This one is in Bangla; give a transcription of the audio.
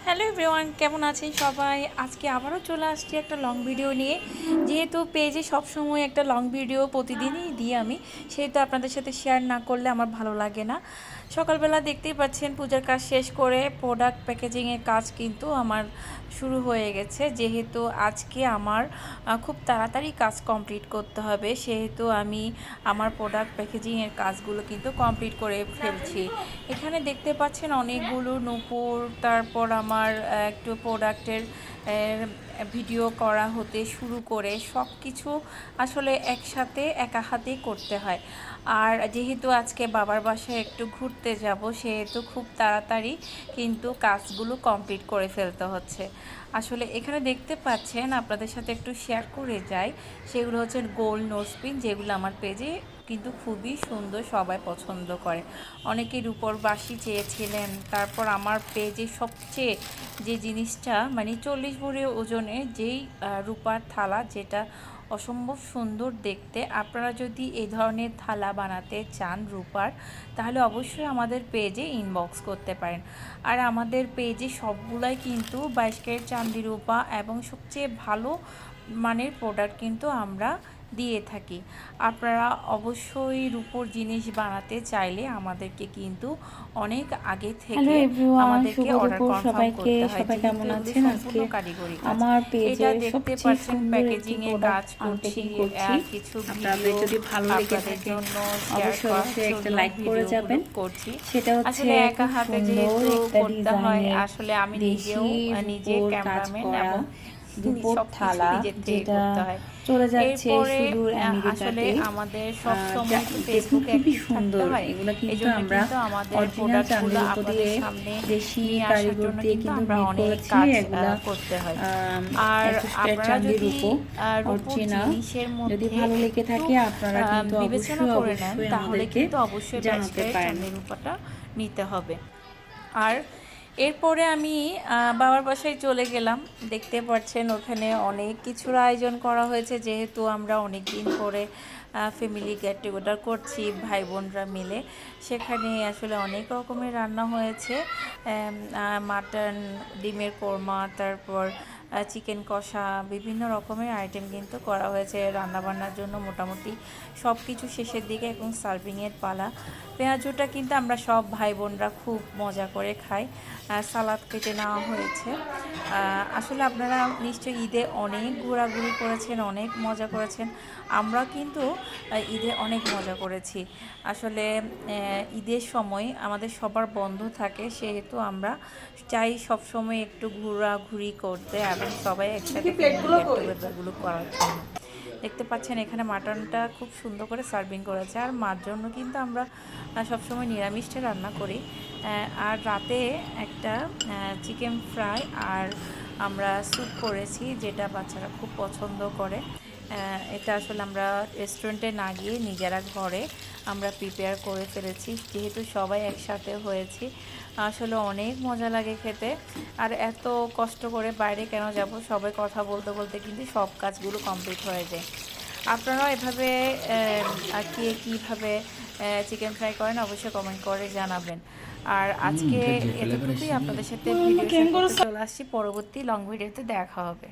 হ্যালো এভরিওয়ান, কেমন আছেন সবাই? আজকে আবারও চলে আসছি একটা লং ভিডিও নিয়ে। যেহেতু পেজে সবসময় একটা লং ভিডিও প্রতিদিনই দিই আমি, সেহেতু আপনাদের সাথে শেয়ার না করলে আমার ভালো লাগে না। সকালবেলা দেখতেই পাচ্ছেন পূজার কাজ শেষ করে প্রোডাক্ট প্যাকেজিংয়ের কাজ কিন্তু আমার শুরু হয়ে গেছে। যেহেতু আজকে আমার খুব তাড়াতাড়ি কাজ কমপ্লিট করতে হবে, সেহেতু আমি আমার প্রোডাক্ট প্যাকেজিংয়ের কাজগুলো কিন্তু কমপ্লিট করে ফেলছি। এখানে দেখতে পাচ্ছেন অনেকগুলো নূপুর, তারপর আমার একটু প্রোডাক্টের ভিডিও করা হতে শুরু করে সব কিছু আসলে একসাথে একা হাতেই করতে হয়। আর যেহেতু আজকে বাবার বাসায় একটু ঘুরতে যাব, সেহেতু খুব তাড়াতাড়ি কিন্তু কাজগুলো কমপ্লিট করে ফেলতে হচ্ছে। আসলে এখানে দেখতে পাচ্ছেন, আপনাদের সাথে একটু শেয়ার করে যাই, সেগুলো হচ্ছে গোল নোজপিন, যেগুলো আমার পেজে কিন্তু খুবই সুন্দর, সবাই পছন্দ করে। অনেকে রূপোর বাঁশি চেয়েছিলেন। তারপর আমার পেজে সবচেয়ে যে জিনিসটা মানে 40 ভরি ওজনের যেই রূপার থালা, যেটা অসম্ভব সুন্দর দেখতে। আপনারা যদি এই ধরনের থালা বানাতে চান রূপার, তাহলে অবশ্যই আমাদের পেজে ইনবক্স করতে পারেন। আর আমাদের পেজে সবগুলাই কিন্তু 22 ক্যারেট চাঁদি রূপা এবং সবচেয়ে ভালো মানের প্রোডাক্ট কিন্তু আমরা দিয়ে থাকি। আপনারা অবশ্যই রূপোর জিনিস বানাতে চাইলে আমাদেরকে কিন্তু অনেক আগে হ্যালো থেকে এভরিওয়ান, আমাদেরকে শুভ অর্ডার দুপুর কনফার্ম সবাইকে। করতে হয়, সবাই যেহেতু কেমন এগুলো আছেন? সম্পূর্ণ আজকে কারিগরি কাজ। আমার এটা পেজে দেখতে সবচেয়ে পাচ্ছেন সুন্দর একটি প্যাকেজিং এর প্রোডাক্ট কাজ করছি, আনপ্যাকিং করছি। কিছু আপনাদের ভিডিও যদি ভালো লেগে আপনাদের থাকে জন্য শেয়ার অবশ্যই করার অবশ্যই একটা জন্য লাইক করে ভিডিওগুলো যাবেন। করছি। সেটা হচ্ছে আসলে একা খুব হাতে সুন্দর যেহেতু একটা করতে হয়, ডিজাইনের আসলে আমি নিজেও দেশি নিজে রূপোর কাজ ক্যামেরাম্যান করা এবং রূপোর সব কিছু থালা, নিজের থেকে যেটা করতে হয়। চলে যাচ্ছে এরপরে সুদূর আসলে আমেরিকাতে। আমাদের সব সময় তো দেখুন ফেসবুকে খুবই অ্যাক্টিভ থাকতে সুন্দর। হয়। এগুলো এই কিন্তু জন্য আমরা কিন্তু আমাদের অরিজিনাল প্রোডাক্টগুলো চান্দির উপর আপনাদের দিয়ে সামনে দেশি নিয়ে আসার কারিগর জন্য দিয়ে কিন্তু কিন্তু আমরা মেক অনেক করেছি কাজ এগুলা। করতে হয়। আর 21 ক্যারেট আপনারা চান্দির যদি রূপো রূপোর অরিজিনাল। জিনিসের যদি মধ্যে ভালো লেগে একটু থাকে আপনারা কিন্তু বিবেচনা অবশ্যই করে নেন, অবশ্যই তাহলে আমাদেরকে কিন্তু অবশ্যই 22 জানাতে ক্যারেট পারেন। চাঁদের রূপাটা নিতে হবে। আর এরপরে আমি বাবার বাসায় চলে গেলাম। দেখতে পাচ্ছেন ওখানে অনেক কিছুর আয়োজন করা হয়েছে, যেহেতু আমরা অনেক দিন পরে ফ্যামিলি গেট টুগেদার করছি ভাই বোনরা মিলে। সেখানে আসলে অনেক রকমের রান্না হয়েছে, মাটন, ডিমের কোরমা, তারপর চিকেন কষা, বিভিন্ন রকমের আইটেম কিন্তু করা হয়েছে রান্নাবান্নার জন্য। মোটামুটি সব কিছু শেষের দিকে এবং সার্ভিংয়ের পালা। পেঁয়াজুটা কিন্তু আমরা সব ভাই বোনরা খুব মজা করে খাই। সালাদ কেটে নেওয়া হয়েছে। আসলে আপনারা নিশ্চয়ই ঈদে অনেক ঘোরাঘুরি করেছেন, অনেক মজা করেছেন। আমরা কিন্তু ঈদে অনেক মজা করেছি। আসলে ঈদের সময় আমাদের সবার বন্ধ থাকে, সেহেতু আমরা চাই সবসময় একটু ঘোরাঘুরি করতে এবং সবাই একসাথে ফ্যামিলি গেট টুগেদারগুলো করার জন্য। দেখতে পাচ্ছেন এখানে মাটনটা খুব সুন্দর করে সার্ভিং করেছে। আর মার জন্য কিন্তু আমরা সবসময় নিরামিষটা রান্না করি। আর রাতে একটা চিকেন ফ্রাই আর আমরা স্যুপ করেছি, যেটা বাচ্চারা খুব পছন্দ করে। এটা আসলে আমরা রেস্টুরেন্টে না গিয়ে নিজেরা ঘরে আমরা প্রিপেয়ার করে ফেলেছি, যেহেতু সবাই একসাথে হয়েছি। আসলে অনেক মজা লাগে খেতে। আর এত কষ্ট করে বাইরে কেন যাব, সবাই কথা বলতে বলতে কিন্তু সব কাজগুলো কমপ্লিট হয়ে যায়। আপনারাও এভাবে আর কীভাবে চিকেন ফ্রাই করেন অবশ্যই কমেন্ট করে জানাবেন। আর আজকে এতটুকুই, আপনাদের সাথে ভিডিও শেয়ার করতে চলে আসছি। পরবর্তী লং ভিডিওতে দেখা হবে।